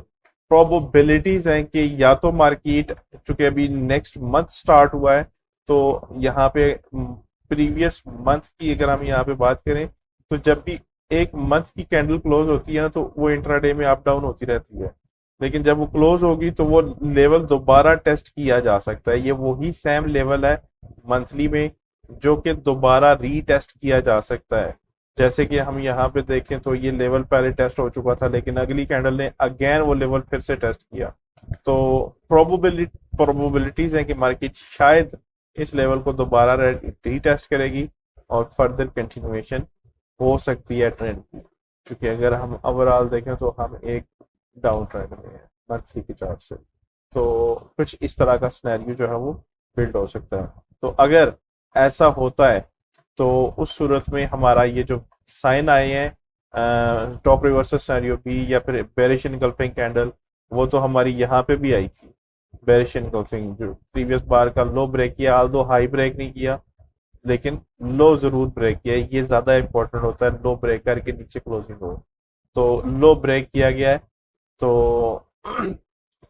प्रोबेबिलिटीज हैं कि या तो मार्केट, चूंकि अभी नेक्स्ट मंथ स्टार्ट हुआ है, तो यहाँ पे प्रीवियस मंथ की अगर हम यहाँ पे बात करें तो जब भी एक मंथ की कैंडल क्लोज होती है ना, तो वो इंट्राडे में अप डाउन होती रहती है। लेकिन जब वो क्लोज होगी तो वो लेवल दोबारा टेस्ट किया जा सकता है। ये वही सेम लेवल है मंथली में जो कि दोबारा रीटेस्ट किया जा सकता है। जैसे कि हम यहाँ पे देखें तो ये लेवल पहले टेस्ट हो चुका था, लेकिन अगली कैंडल ने अगेन वो लेवल फिर से टेस्ट किया। तो प्रोबेबिलिटीज है कि मार्केट शायद इस लेवल को दोबारा रीटेस्ट करेगी और फर्दर कंटिन्यूएशन हो सकती है ट्रेंड की। क्योंकि अगर हम ओवरऑल देखें तो हम एक डाउन ट्रेंड में है मंथली के चार्ट से, तो कुछ इस तरह का सिनेरियो जो है वो बिल्ड हो सकता है। तो अगर ऐसा होता है तो उस सूरत में हमारा ये जो साइन आए हैं टॉप रिवर्सल सिनेरियो बी या फिर बेरिश इनगल्फिंग कैंडल, वो तो हमारी यहाँ पे भी आई थी। बेरिश इनगल्फिंग जो प्रीवियस बार का लो ब्रेक किया, आल्दो हाई ब्रेक नहीं किया, लेकिन लो जरूर ब्रेक किया। ये ज्यादा इंपॉर्टेंट होता है, लो ब्रेक करके नीचे क्लोजिंग हो। तो लो ब्रेक किया गया है, तो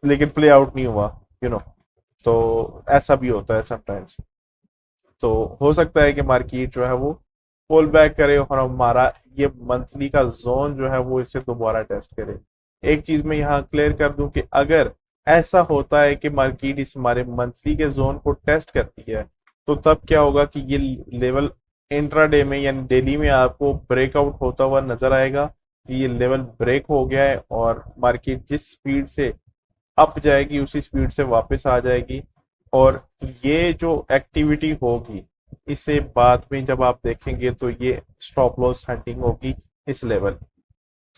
लेकिन प्ले आउट नहीं हुआ, यू नो। तो ऐसा भी होता है समटाइम्स। तो हो सकता है कि मार्केट जो है वो पुल बैक करे और हमारा ये मंथली का जोन जो है वो इसे दोबारा टेस्ट करे। एक चीज मैं यहाँ क्लियर कर दूं कि अगर ऐसा होता है कि मार्केट इस हमारे मंथली के जोन को टेस्ट करती है, तो तब क्या होगा कि ये लेवल इंट्राडे में यानी डेली में आपको ब्रेकआउट होता हुआ नजर आएगा कि ये लेवल ब्रेक हो गया है, और मार्केट जिस स्पीड से अप जाएगी उसी स्पीड से वापस आ जाएगी। और ये जो एक्टिविटी होगी इसे बाद में जब आप देखेंगे तो ये स्टॉप लॉस हंटिंग होगी इस लेवल।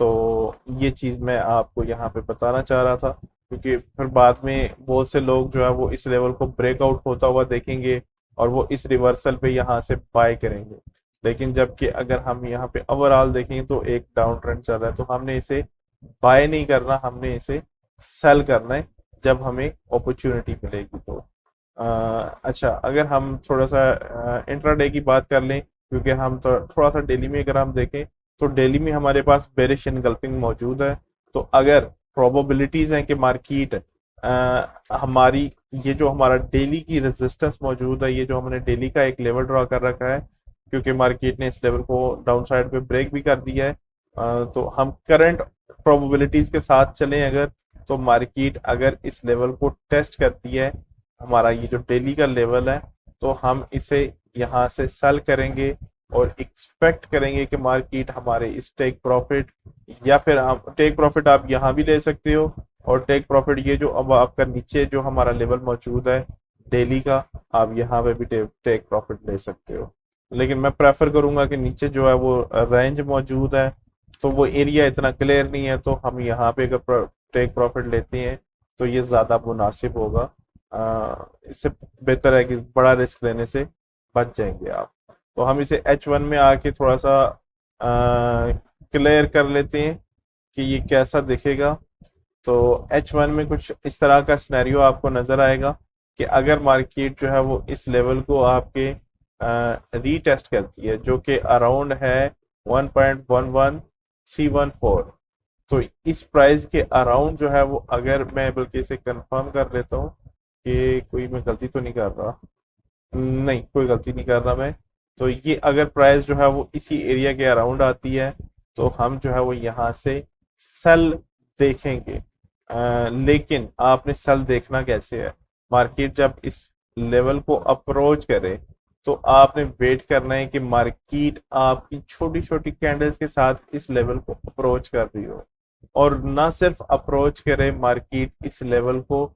तो ये चीज मैं आपको यहाँ पे बताना चाह रहा था, क्योंकि फिर बाद में बहुत से लोग जो है वो इस लेवल को ब्रेकआउट होता हुआ देखेंगे और वो इस रिवर्सल पे यहाँ से बाय करेंगे। लेकिन जबकि अगर हम यहाँ पे ओवरऑल देखेंगे तो एक डाउन ट्रेंड चल रहा है, तो हमने इसे बाय नहीं करना, हमने इसे सेल करना है जब हमें अपॉर्चुनिटी मिलेगी। तो अच्छा, अगर हम थोड़ा सा इंट्राडे की बात कर लें, क्योंकि हम तो थोड़ा सा डेली में अगर हम देखें तो डेली में हमारे पास बेरिश इनगल्फिंग मौजूद है। तो अगर प्रोबेबिलिटीज हैं कि मार्केट हमारी ये जो हमारा डेली की रेजिस्टेंस मौजूद है, ये जो हमने डेली का एक लेवल ड्रॉ कर रखा है, क्योंकि मार्केट ने इस लेवल को डाउन साइड पे ब्रेक भी कर दिया है, तो हम करंट प्रोबेबिलिटीज के साथ चलें अगर, तो मार्केट अगर इस लेवल को टेस्ट करती है, हमारा ये जो डेली का लेवल है, तो हम इसे यहाँ से सेल करेंगे और एक्सपेक्ट करेंगे कि मार्केट हमारे इस टेक प्रॉफिट, या फिर आप टेक प्रॉफिट आप यहाँ भी ले सकते हो, और टेक प्रॉफिट ये जो अब आपका नीचे जो हमारा लेवल मौजूद है डेली का, आप यहाँ पे भी टेक प्रॉफिट ले सकते हो। लेकिन मैं प्रेफर करूंगा कि नीचे जो है वो रेंज मौजूद है, तो वो एरिया इतना क्लियर नहीं है, तो हम यहाँ पे अगर टेक प्रॉफिट लेते हैं तो ये ज़्यादा मुनासिब होगा। इससे बेहतर है कि बड़ा रिस्क लेने से बच जाएंगे आप। तो हम इसे H1 में आके थोड़ा सा क्लियर कर लेते हैं कि ये कैसा दिखेगा। तो H1 में कुछ इस तरह का सिनेरियो आपको नजर आएगा कि अगर मार्केट जो है वो इस लेवल को आपके रीटेस्ट करती है, जो कि अराउंड है 1.11314, तो इस प्राइस के अराउंड जो है वो, अगर मैं बल्कि इसे कंफर्म कर लेता हूँ कि कोई मैं गलती तो नहीं कर रहा, नहीं कोई गलती नहीं कर रहा मैं, तो ये अगर प्राइस जो है वो इसी एरिया के अराउंड आती है, तो हम जो है वो यहाँ से सेल देखेंगे। लेकिन आपने सेल देखना कैसे है, मार्केट जब इस लेवल को अप्रोच करे, तो आपने वेट करना है कि मार्केट आपकी छोटी छोटी कैंडल्स के साथ इस लेवल को अप्रोच कर रही हो, और ना सिर्फ अप्रोच करे, मार्केट इस लेवल को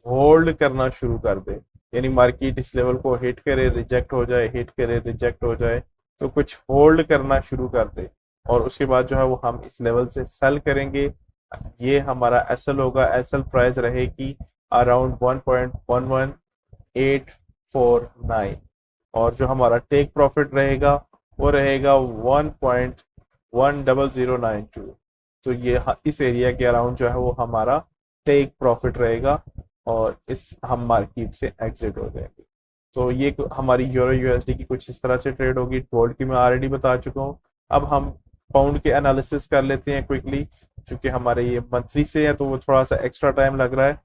होल्ड करना शुरू कर दे। यानी मार्केट इस लेवल को हिट करे, रिजेक्ट हो जाए, हिट करे, रिजेक्ट हो जाए, तो कुछ होल्ड करना शुरू कर दे, और उसके बाद जो है वो हम इस लेवल से सेल करेंगे। ये हमारा एसएल होगा, एसएल प्राइस रहेगी अराउंड 1.11849, और जो हमारा टेक प्रॉफिट रहेगा वो रहेगा 1.10092। तो ये इस एरिया के अराउंड जो है वो हमारा टेक प्रॉफिट रहेगा, और इस हम मार्केट से एग्जिट हो जाएंगे। तो ये हमारी यूरो यूएसडी की कुछ इस तरह से ट्रेड होगी। गोल्ड की मैं ऑलरेडी बता चुका हूँ। अब हम पाउंड के एनालिसिस कर लेते हैं क्विकली, क्योंकि हमारे ये मंथली से है तो वो थोड़ा सा एक्स्ट्रा टाइम लग रहा है।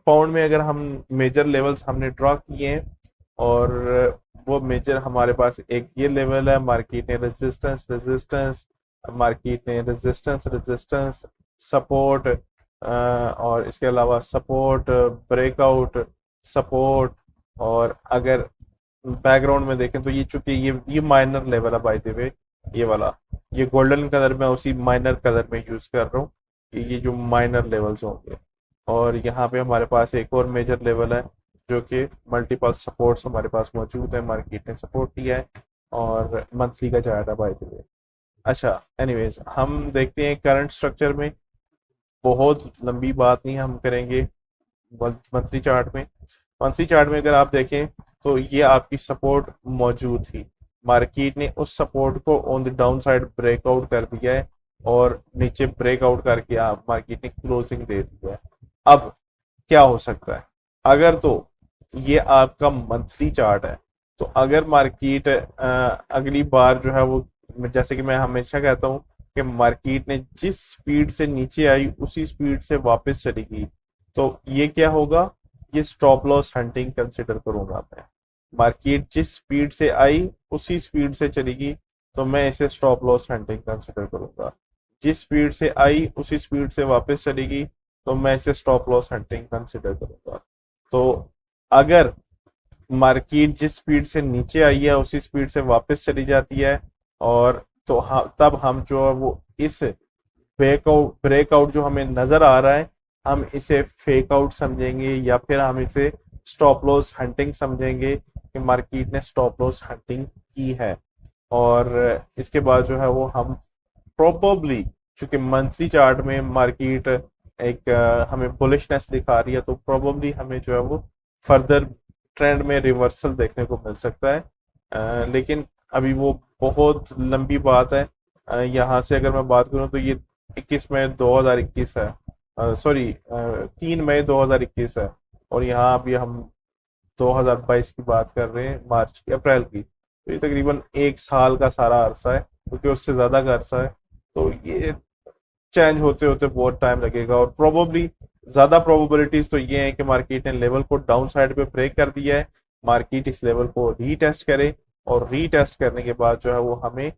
पाउंड में अगर हम मेजर लेवल्स हमने ड्रॉ किए हैं, और वो मेजर हमारे पास एक ये लेवल है, मार्केट ने रेजिस्टेंस रेजिस्टेंस, मार्केट ने रेजिस्टेंस रेजिस्टेंस, सपोर्ट, और इसके अलावा सपोर्ट, ब्रेकआउट, सपोर्ट, और अगर बैकग्राउंड में देखें तो ये चूंकि ये माइनर लेवल है बाय द वे, ये वाला, ये गोल्डन कलर में उसी माइनर कलर में यूज कर रहा हूँ कि ये जो माइनर लेवल्स होंगे। और यहाँ पे हमारे पास एक और मेजर लेवल है, जो कि मल्टीपल सपोर्ट्स हमारे पास मौजूद है, मार्केट ने सपोर्ट दिया है, और मंथली का चार्ट है बाय द वे। अच्छा, एनीवेज हम देखते हैं करंट स्ट्रक्चर में, बहुत लंबी बात नहीं हम करेंगे मंथली चार्ट में। मंथली चार्ट में अगर आप देखें तो ये आपकी सपोर्ट मौजूद थी, मार्केट ने उस सपोर्ट को on the down side breakout कर दिया है, और नीचे ब्रेकआउट करके आप मार्केट ने क्लोजिंग दे दी है। अब क्या हो सकता है, अगर तो ये आपका मंथली चार्ट है, तो अगर मार्केट अगली बार जो है वो, जैसे कि मैं हमेशा कहता हूँ कि मार्केट ने जिस स्पीड से नीचे आई उसी स्पीड से वापस चलेगी, तो ये क्या होगा, ये स्टॉप लॉस हंटिंग कंसिडर करूंगा मैं। मार्केट जिस स्पीड से आई उसी स्पीड से चलेगी, तो मैं इसे स्टॉप लॉस हंटिंग कंसिडर करूंगा। जिस स्पीड से आई उसी स्पीड से वापस चलेगी, तो मैं इसे स्टॉप लॉस हंटिंग कंसिडर करूंगा। तो अगर मार्केट जिस स्पीड से नीचे आई है उसी स्पीड से वापस चली जाती है, और तो तब हम जो है वो इस ब्रेकआउट जो हमें नजर आ रहा है, हम इसे फेक आउट समझेंगे, या फिर हम इसे स्टॉप लॉस हंटिंग समझेंगे कि मार्केट ने स्टॉप लॉस हंटिंग की है। और इसके बाद जो है वो हम प्रोबेबली, चूंकि मंथली चार्ट में मार्केट एक हमें बुलिशनेस दिखा रही है, तो प्रोबेबली हमें जो है वो फर्दर ट्रेंड में रिवर्सल देखने को मिल सकता है। लेकिन अभी वो बहुत लंबी बात है। यहाँ से अगर मैं बात करूँ तो ये 21 मई 2021 है, सॉरी 3 मई 2021 है, और यहाँ अभी हम 2022 की बात कर रहे हैं, मार्च की, अप्रैल की। तो ये तकरीबन 1 साल का सारा अरसा है, क्योंकि उससे ज़्यादा का अरसा है। तो ये चेंज होते होते बहुत टाइम लगेगा, और प्रोबेबली ज्यादा प्रोबेबिलिटीज तो ये है कि मार्केट ने लेवल को डाउन साइड पे ब्रेक कर दिया है, मार्केट इस लेवल को रीटेस्ट करे और रीटेस्ट करने के बाद जो है वो हमें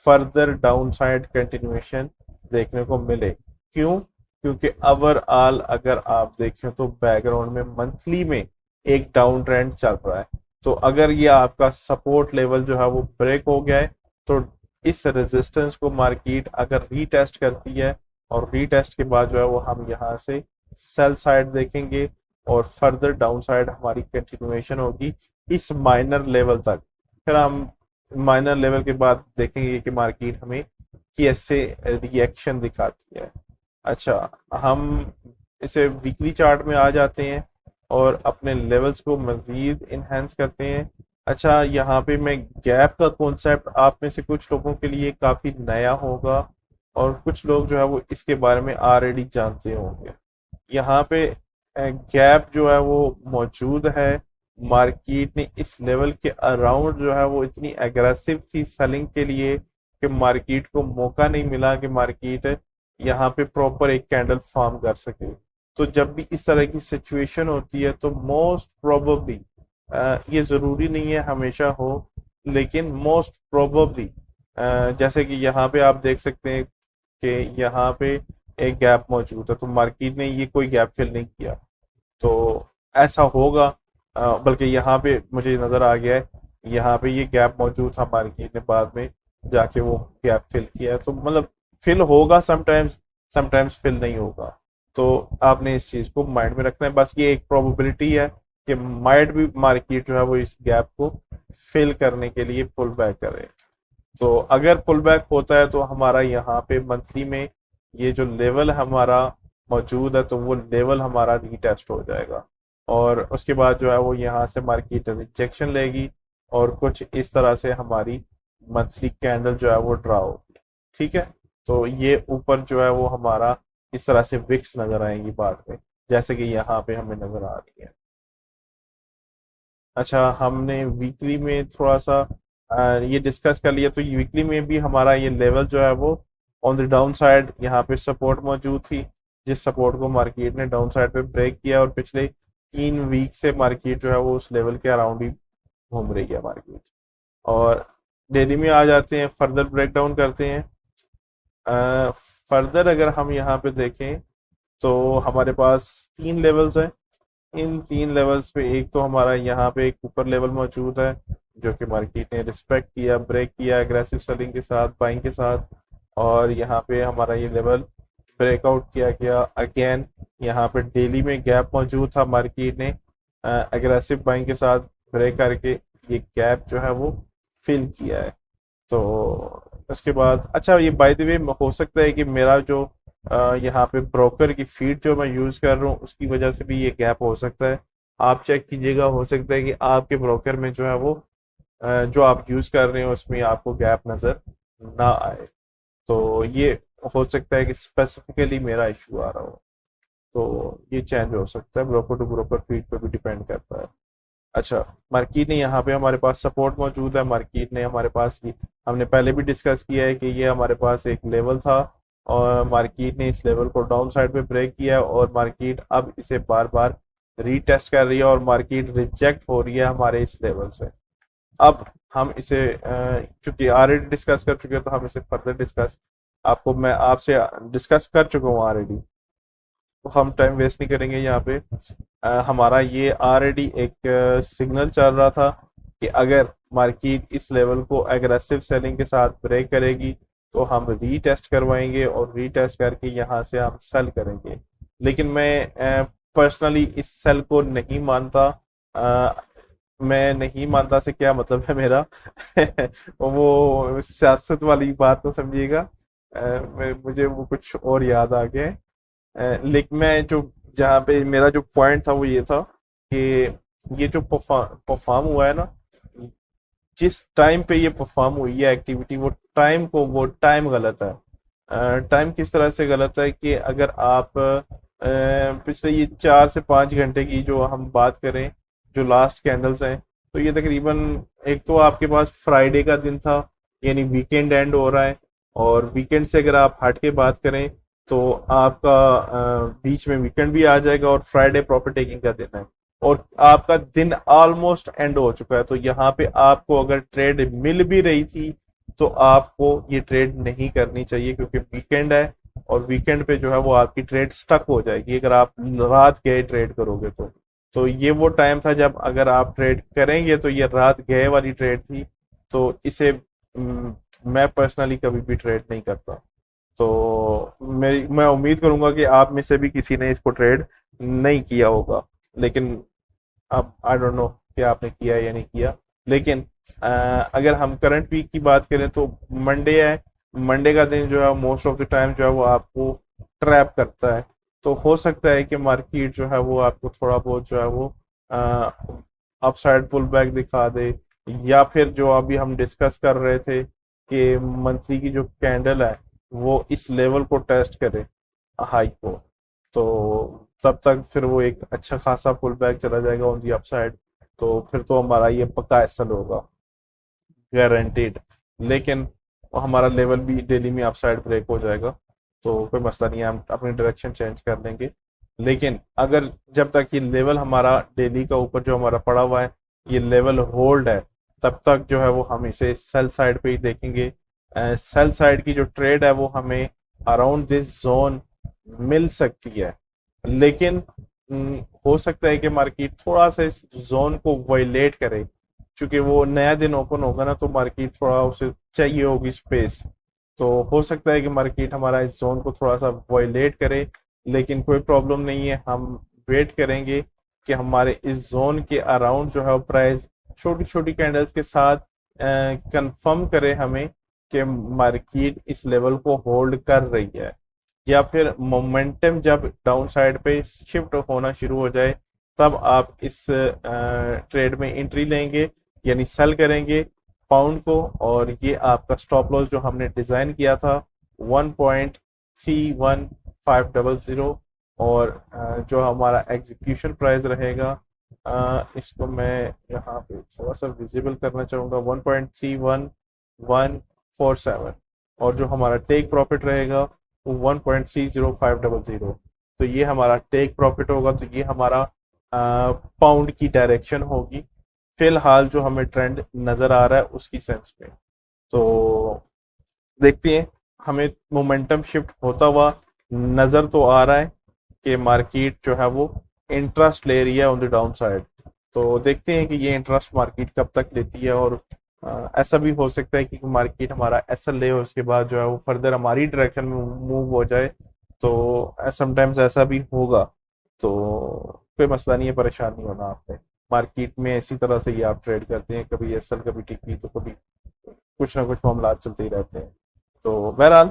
फर्दर डाउन साइड कंटिन्यूएशन देखने को मिले। क्यों? क्योंकि ओवरऑल अगर आप देखें तो बैकग्राउंड में मंथली में एक डाउन ट्रेंड चल रहा है। तो अगर ये आपका सपोर्ट लेवल जो है वो ब्रेक हो गया है, तो इस रेजिस्टेंस को मार्केट अगर रीटेस्ट करती है और रीटेस्ट के बाद जो है वो हम यहाँ से सेल साइड देखेंगे और फर्दर डाउन साइड हमारी कंटिन्यूएशन होगी इस माइनर लेवल तक। फिर हम माइनर लेवल के बाद देखेंगे कि मार्केट हमें कैसे रिएक्शन दिखाती है। अच्छा, हम इसे वीकली चार्ट में आ जाते हैं और अपने लेवल्स को मजीद इनहेंस करते हैं। अच्छा, यहाँ पे मैं गैप का कॉन्सेप्ट आप में से कुछ लोगों के लिए काफी नया होगा और कुछ लोग जो है वो इसके बारे में ऑलरेडी जानते होंगे। यहाँ पे गैप जो है वो मौजूद है। मार्केट ने इस लेवल के अराउंड जो है वो इतनी एग्रेसिव थी सेलिंग के लिए कि मार्केट को मौका नहीं मिला कि मार्केट यहाँ पे प्रॉपर एक कैंडल फॉर्म कर सके। तो जब भी इस तरह की सिचुएशन होती है तो मोस्ट प्रोबेबली, ये जरूरी नहीं है हमेशा हो, लेकिन मोस्ट प्रोबेबली जैसे कि यहाँ पे आप देख सकते हैं कि यहाँ पे एक गैप मौजूद है, तो मार्केट ने ये कोई गैप फिल नहीं किया, तो ऐसा होगा। बल्कि यहाँ पे मुझे नजर आ गया है, यहाँ पे ये गैप मौजूद था, मार्केट ने बाद में जाके वो गैप फिल किया है। तो मतलब फिल होगा समटाइम्स, समटाइम्स फिल नहीं होगा। तो आपने इस चीज को माइंड में रखना है। बस ये एक प्रोबेबिलिटी है कि माइट भी मार्केट जो है वो इस गैप को फिल करने के लिए पुल बैक करे। तो अगर पुल बैक होता है तो हमारा यहाँ पे मंथली में ये जो लेवल हमारा मौजूद है तो वो लेवल हमारा रीटेस्ट हो जाएगा और उसके बाद जो है वो यहाँ से मार्केट रिजेक्शन लेगी और कुछ इस तरह से हमारी मंथली कैंडल जो है वो ड्रा होगी। ठीक है, तो ये ऊपर जो है वो हमारा इस तरह से विक्स नजर आएंगी बाद में, जैसे कि यहाँ पे हमें नजर आ रही है। अच्छा, हमने वीकली में थोड़ा सा ये डिस्कस कर लिया, तो वीकली में भी हमारा ये लेवल जो है वो ऑन द डाउन साइड यहाँ पे सपोर्ट मौजूद थी, जिस सपोर्ट को मार्केट ने डाउन साइड पे ब्रेक किया और पिछले 3 वीक से मार्केट जो है वो उस लेवल के अराउंड ही घूम रही है मार्केट। और डेली में आ जाते हैं, फर्दर ब्रेक डाउन करते हैं। फर्दर अगर हम यहाँ पे देखें तो हमारे पास 3 लेवल्स हैं। इन 3 लेवल्स पे एक तो हमारा यहाँ पे एक ऊपर लेवल मौजूद है जो कि मार्केट ने रिस्पेक्ट किया, ब्रेक किया एग्रेसिव सेलिंग के साथ, बाइंग के साथ, और यहाँ पे हमारा ये लेवल ब्रेकआउट किया गया अगेन। यहाँ पे डेली में गैप मौजूद था, मार्केट ने एग्रेसिव बाइंग के साथ ब्रेक करके ये गैप जो है वो फिल किया है। तो उसके बाद अच्छा, ये बाय द वे हो सकता है कि मेरा जो यहाँ पे ब्रोकर की फीड जो मैं यूज कर रहा हूँ उसकी वजह से भी ये गैप हो सकता है। आप चेक कीजिएगा, हो सकता है कि आपके ब्रोकर में जो है वो जो आप यूज कर रहे हो उसमें आपको गैप नजर ना आए। तो ये हो सकता है कि स्पेसिफिकली मेरा इशू आ रहा हो, तो ये चेंज हो सकता है, ब्रोकर टू ब्रोकर फीड पे भी डिपेंड करता है। अच्छा, मार्केट ने यहाँ पे हमारे पास सपोर्ट मौजूद है, मार्केट ने हमारे पास ये हमने पहले भी डिस्कस किया है कि ये हमारे पास एक लेवल था और मार्केट ने इस लेवल को डाउन साइड पे ब्रेक किया और मार्केट अब इसे बार बार रीटेस्ट कर रही है और मार्केट रिजेक्ट हो रही है हमारे इस लेवल से। अब हम इसे चूंकि ऑलरेडी डिस्कस कर चुके हैं तो हम इसे फर्दर डिस्कस आपको मैं आपसे डिस्कस कर चुका हूँ ऑलरेडी, तो हम टाइम वेस्ट नहीं करेंगे यहाँ पे। हमारा ये ऑलरेडी एक सिग्नल चल रहा था कि अगर मार्केट इस लेवल को एग्रेसिव सेलिंग के साथ ब्रेक करेगी तो हम रीटेस्ट करवाएंगे और रीटेस्ट करके यहाँ से हम सेल करेंगे। लेकिन मैं पर्सनली इस सेल को नहीं मानता। मैं नहीं मानता से क्या मतलब है मेरा वो सियासत वाली बात तो समझिएगा। मुझे वो कुछ और याद आ गया है। लेकिन मैं जो जहाँ पे मेरा जो पॉइंट था वो ये था कि ये जो परफॉर्म हुआ है ना, जिस टाइम पे ये परफॉर्म हुई है एक्टिविटी, वो टाइम गलत है। टाइम किस तरह से गलत है कि अगर आप पिछले ये 4 से 5 घंटे की जो हम बात करें, जो लास्ट कैंडल्स हैं, तो ये तकरीबन एक तो आपके पास फ्राइडे का दिन था, यानी वीकेंड एंड हो रहा है, और वीकेंड से अगर आप हट के बात करें तो आपका बीच में वीकेंड भी आ जाएगा और फ्राइडे प्रॉफिट टेकिंग का दिन है और आपका दिन ऑलमोस्ट एंड हो चुका है। तो यहाँ पे आपको अगर ट्रेड मिल भी रही थी तो आपको ये ट्रेड नहीं करनी चाहिए क्योंकि वीकेंड है और वीकेंड पे जो है वो आपकी ट्रेड स्टक हो जाएगी अगर आप रात गए ट्रेड करोगे तो ये वो टाइम था जब अगर आप ट्रेड करेंगे तो ये रात गए वाली ट्रेड थी। तो इसे मैं पर्सनली कभी भी ट्रेड नहीं करता। तो मैं उम्मीद करूंगा कि आप में से भी किसी ने इसको ट्रेड नहीं किया होगा। लेकिन अब आई डोंट नो कि आपने किया है या नहीं किया। लेकिन अगर हम करंट वीक की बात करें तो मंडे है। मंडे का दिन जो है मोस्ट ऑफ द टाइम जो है वो आपको ट्रैप करता है। तो हो सकता है कि मार्केट जो है वो आपको थोड़ा बहुत जो है वो अपसाइड पुल बैक दिखा दे या फिर जो अभी हम डिस्कस कर रहे थे कि मंथली की जो कैंडल है वो इस लेवल को टेस्ट करे हाई को। तो तब तक फिर वो एक अच्छा खासा पुल बैक चला जाएगा ऑन दी अपसाइड। तो फिर तो हमारा ये पक्का एसल होगा गारंटीड। लेकिन हमारा लेवल भी डेली में अपसाइड ब्रेक हो जाएगा तो कोई मसला नहीं है, हम अपनी डायरेक्शन चेंज कर लेंगे। लेकिन अगर जब तक ये लेवल हमारा डेली का ऊपर जो हमारा पड़ा हुआ है ये लेवल होल्ड है तब तक जो है वो हम इसे सेल साइड पे ही देखेंगे। सेल साइड की जो ट्रेड है वो हमें अराउंड दिस जोन मिल सकती है। लेकिन हो सकता है कि मार्केट थोड़ा सा इस जोन को वायलेट करे क्योंकि वो नया दिन ओपन होगा ना तो मार्केट थोड़ा उसे चाहिए होगी स्पेस। तो हो सकता है कि मार्केट हमारा इस जोन को थोड़ा सा वायलेट करे। लेकिन कोई प्रॉब्लम नहीं है, हम वेट करेंगे कि हमारे इस जोन के अराउंड जो है प्राइस छोटी छोटी कैंडल्स के साथ कंफर्म करे हमें कि मार्केट इस लेवल को होल्ड कर रही है या फिर मोमेंटम जब डाउन साइड पे शिफ्ट होना शुरू हो जाए तब आप इस ट्रेड में एंट्री लेंगे यानी सेल करेंगे पाउंड को। और ये आपका स्टॉप लॉस जो हमने डिजाइन किया था 1.31500 और जो हमारा एग्जीक्यूशन प्राइस रहेगा इसको मैं यहाँ पे थोड़ा सा विजिबल करना चाहूंगा 1.31147 और जो हमारा टेक प्रॉफिट रहेगा वो 1.30500। तो ये हमारा टेक प्रॉफिट होगा। तो ये हमारा पाउंड की डायरेक्शन होगी फिलहाल जो हमें ट्रेंड नजर आ रहा है उसकी सेंस में। तो देखते हैं हमें मोमेंटम शिफ्ट होता हुआ नजर तो आ रहा है कि मार्केट जो है वो इंटरेस्ट ले रही है ऑन द डाउन साइड। तो देखते हैं कि ये इंटरेस्ट मार्केट कब तक लेती है और ऐसा भी हो सकता है कि मार्केट हमारा एसएल ले और उसके बाद जो है वो फर्दर हमारी डायरेक्शन में मूव हो जाए। तो समटाइम्स ऐसा भी होगा। तो कोई मसला नहीं है, परेशान नहीं होना आपने। मार्केट में इसी तरह से ही आप ट्रेड करते हैं, कभी एसएल कभी टिकी तो कभी कुछ ना कुछ मामला चलते ही रहते हैं। तो बहरहाल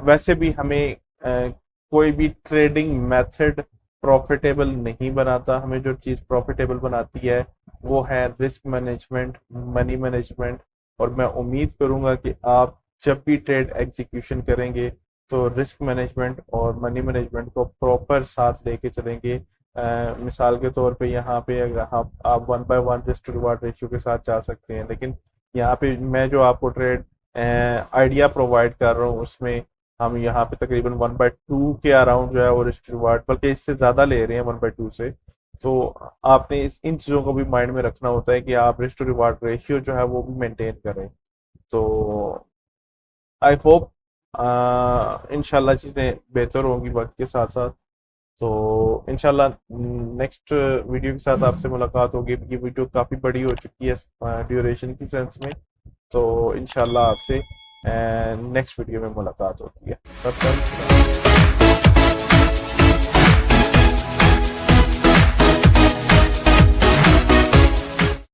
वैसे भी हमें कोई भी ट्रेडिंग मेथड प्रॉफिटेबल नहीं बनाता। हमें जो चीज़ प्रॉफिटेबल बनाती है वो है रिस्क मैनेजमेंट, मनी मैनेजमेंट। और मैं उम्मीद करूंगा कि आप जब भी ट्रेड एग्जीक्यूशन करेंगे तो रिस्क मैनेजमेंट और मनी मैनेजमेंट को प्रॉपर साथ लेके चलेंगे। मिसाल के तौर पे यहाँ पे अगर आप 1/1 रिस्क टू रिवार्ड रेशियो के साथ जा सकते हैं। लेकिन यहाँ पे मैं जो आपको ट्रेड आइडिया प्रोवाइड कर रहा हूँ उसमें हम यहाँ पे तकरीबन 1/2 के अराउंड जो है वो रिस्क रिवार्ड बल्कि इससे ज़्यादा ले रहे हैं 1/2 से। तो आपने इन चीज़ों को भी माइंड में रखना होता है कि आप रिस्क टू रिवार्ड रेशियो जो है वो भी मेंटेन करें। तो आई होप इंशाल्लाह चीज़ें बेहतर होंगी वक्त के साथ साथ। तो इंशाल्लाह नेक्स्ट वीडियो के साथ आपसे मुलाकात होगी। ये वीडियो काफ़ी बड़ी हो चुकी है ड्यूरेशन की सेंस में। तो इंशाल्लाह आपसे नेक्स्ट वीडियो में मुलाकात होती है। तब तक